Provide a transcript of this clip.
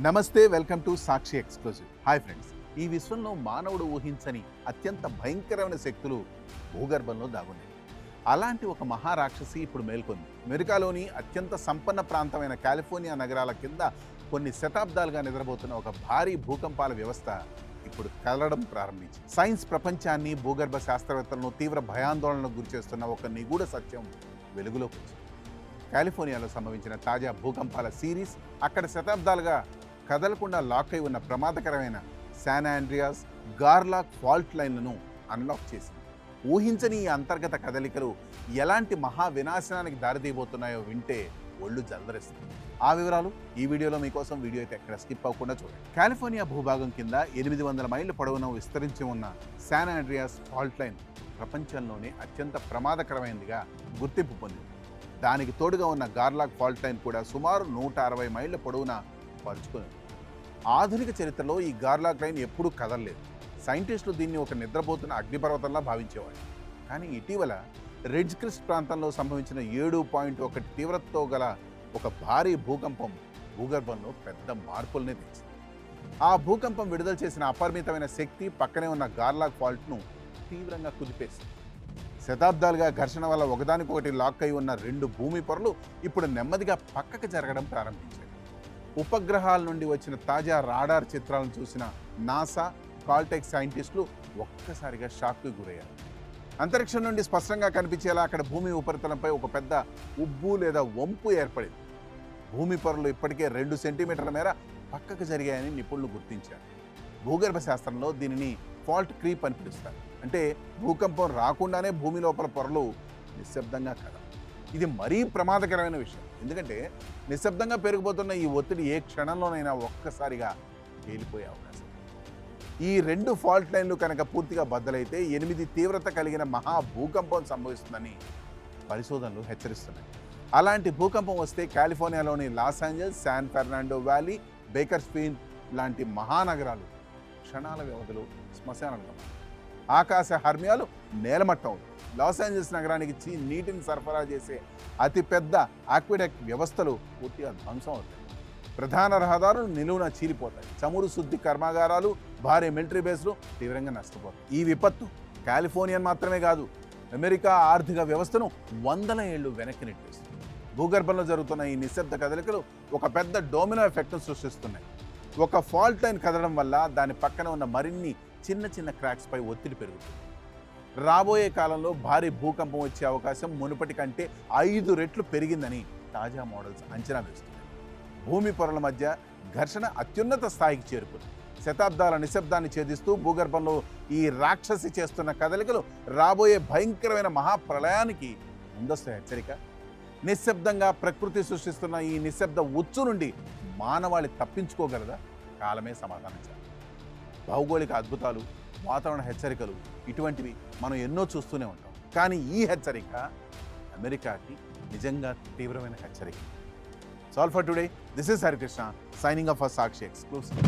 నమస్తే, welcome to Sakshi exclusive. Hi friends, ఈ విశ్వంలో మానవుడు ఊహించని అత్యంత భయంకరమైన శక్తులు భూగర్భంలో దాగున్నాయి. అలాంటి ఒక మహారాక్షసి ఇప్పుడు మేల్కొంది. అమెరికాలోని అత్యంత సంపన్న ప్రాంతమైన కాలిఫోర్నియా నగరాల కింద కొన్ని శతాబ్దాలుగా నిద్రపోతున్న ఒక భారీ భూకంపాల వ్యవస్థ ఇప్పుడు కదలడం ప్రారంభించింది. సైన్స్ ప్రపంచాన్ని, భూగర్భ శాస్త్రవేత్తలను తీవ్ర భయాందోళనకు గురిచేస్తున్న ఒక నిగూఢ సత్యం వెలుగులోకి వచ్చింది. కాలిఫోర్నియాలో సంభవించిన తాజా భూకంపాల సిరీస్ అక్కడ శతాబ్దాలుగా కదలకుండా లాక్ అయి ఉన్న ప్రమాదకరమైన శాన్ ఆండ్రియాస్, గార్లాక్ ఫాల్ట్ లైన్లను అన్లాక్ చేసింది. ఊహించని ఈ అంతర్గత కదలికలు ఎలాంటి మహా వినాశనానికి దారితీయబోతున్నాయో వింటే ఒళ్ళు జలదరిస్తుంది. ఆ వివరాలు ఈ వీడియోలో మీకోసం. వీడియో అయితే ఎక్కడ స్కిప్ అవ్వకుండా చూడండి. కాలిఫోర్నియా భూభాగం కింద 800 మైళ్ళ పొడవున విస్తరించి ఉన్న శాన్ ఆండ్రియాస్ ఫాల్ట్ లైన్ ప్రపంచంలోనే అత్యంత ప్రమాదకరమైనదిగా గుర్తింపు పొందింది. దానికి తోడుగా ఉన్న గార్లాక్ ఫాల్ట్ లైన్ కూడా సుమారు 160 మైళ్ళ పొడవున పరుచుకుంది. ఆధునిక చరిత్రలో ఈ గార్లాక్ లైన్ ఎప్పుడూ కదలలేదు. సైంటిస్టులు దీన్ని ఒక నిద్రపోతున్న అగ్నిపర్వతంలా భావించేవాడు. కానీ ఇటీవల రెడ్జ్ క్రిస్ట్ ప్రాంతంలో సంభవించిన 7.1 తీవ్రతతో గల ఒక భారీ భూకంపం భూగర్భంలో పెద్ద మార్పులనే తెచ్చింది. ఆ భూకంపం విడుదల చేసిన అపరిమితమైన శక్తి పక్కనే ఉన్న గార్లాక్ ఫాల్ట్ను తీవ్రంగా కుదిపేసింది. శతాబ్దాలుగా ఘర్షణ వల్ల ఒకదానికొకటి లాక్ అయి ఉన్న 2 భూమి పొరలు ఇప్పుడు నెమ్మదిగా పక్కకు జరగడం ప్రారంభించాయి. ఉపగ్రహాల నుండి వచ్చిన తాజా రాడార్ చిత్రాలను చూసిన నాసా, కాల్టెక్ సైంటిస్టులు ఒక్కసారిగా షాక్కి గురయ్యారు. అంతరిక్షం నుండి స్పష్టంగా కనిపించేలా అక్కడ భూమి ఉపరితలంపై ఒక పెద్ద ఉబ్బు లేదా వంపు ఏర్పడింది. భూమి పొరలు ఇప్పటికే 2 సెంటీమీటర్ల మేర పక్కకు జరిగాయని నిపుణులు గుర్తించారు. భూగర్భ శాస్త్రంలో దీనిని ఫాల్ట్ క్రీప్ అని పిలుస్తారు. అంటే భూకంపం రాకుండానే భూమి లోపల పొరలు నిశ్శబ్దంగా కదలవు. ఇది మరీ ప్రమాదకరమైన విషయం. ఎందుకంటే నిశ్శబ్దంగా పెరిగిపోతున్న ఈ ఒత్తిడి ఏ క్షణంలోనైనా ఒక్కసారిగా పేలిపోయే అవకాశం. ఈ 2 ఫాల్ట్ లైన్లు కనుక పూర్తిగా బద్దలైతే 8 తీవ్రత కలిగిన మహా భూకంపం సంభవిస్తుందని పరిశోధనలు హెచ్చరిస్తున్నాయి. అలాంటి భూకంపం వస్తే కాలిఫోర్నియాలోని Los Angeles, San Fernando Valley, Bakersfield లాంటి మహానగరాలు క్షణాల వ్యవధిలో శ్మశానంగా మారుతాయి. ఆకాశ హర్మ్యాలు నేలమట్టం అవుతాయి. లాస్ ఏంజల్స్ నగరానికి నీటిని సరఫరా చేసే అతిపెద్ద ఆక్విడక్ట్ వ్యవస్థలు పూర్తిగా ధ్వంసం అవుతాయి. ప్రధాన రహదారులు నిలువున చీలిపోతాయి. చమురు శుద్ధి కర్మాగారాలు, భారీ మిలిటరీ బేస్లు తీవ్రంగా నష్టపోతాయి. ఈ విపత్తు కాలిఫోర్నియన్ మాత్రమే కాదు, అమెరికా ఆర్థిక వ్యవస్థను 100 ఏళ్లు వెనక్కి నెట్టేస్తుంది. భూగర్భంలో జరుగుతున్న ఈ నిశ్శబ్ద కదలికలు ఒక పెద్ద డోమినో ఎఫెక్ట్ను సృష్టిస్తున్నాయి. ఒక ఫాల్ట్ లైన్ కదలడం వల్ల దాని పక్కన ఉన్న మరిన్ని చిన్న చిన్న క్రాక్స్పై ఒత్తిడి పెరుగుతుంది. రాబోయే కాలంలో భారీ భూకంపం వచ్చే అవకాశం మునుపటి కంటే 5 రెట్లు పెరిగిందని తాజా మోడల్స్ అంచనా వేస్తున్నాయి. భూమి పొరల మధ్య ఘర్షణ అత్యున్నత స్థాయికి చేరుకుంది. శతాబ్దాల నిశ్శబ్దాన్ని ఛేదిస్తూ భూగర్భంలో ఈ రాక్షసి చేస్తున్న కదలికలు రాబోయే భయంకరమైన మహాప్రళయానికి ముందస్తు హెచ్చరిక. నిశ్శబ్దంగా ప్రకృతి సృష్టిస్తున్న ఈ నిశ్శబ్ద ఉచ్చు నుండి మానవాళి తప్పించుకోగలదా? కాలమే సమాధానం చెప్పాలి. భౌగోళిక అద్భుతాలు, వాతావరణ హెచ్చరికలు ఇటువంటివి మనం ఎన్నో చూస్తూనే ఉంటాం. కానీ ఈ హెచ్చరిక అమెరికాకి నిజంగా తీవ్రమైన హెచ్చరిక. So all for today, this is Harikrishna signing off for Sakshi exclusive.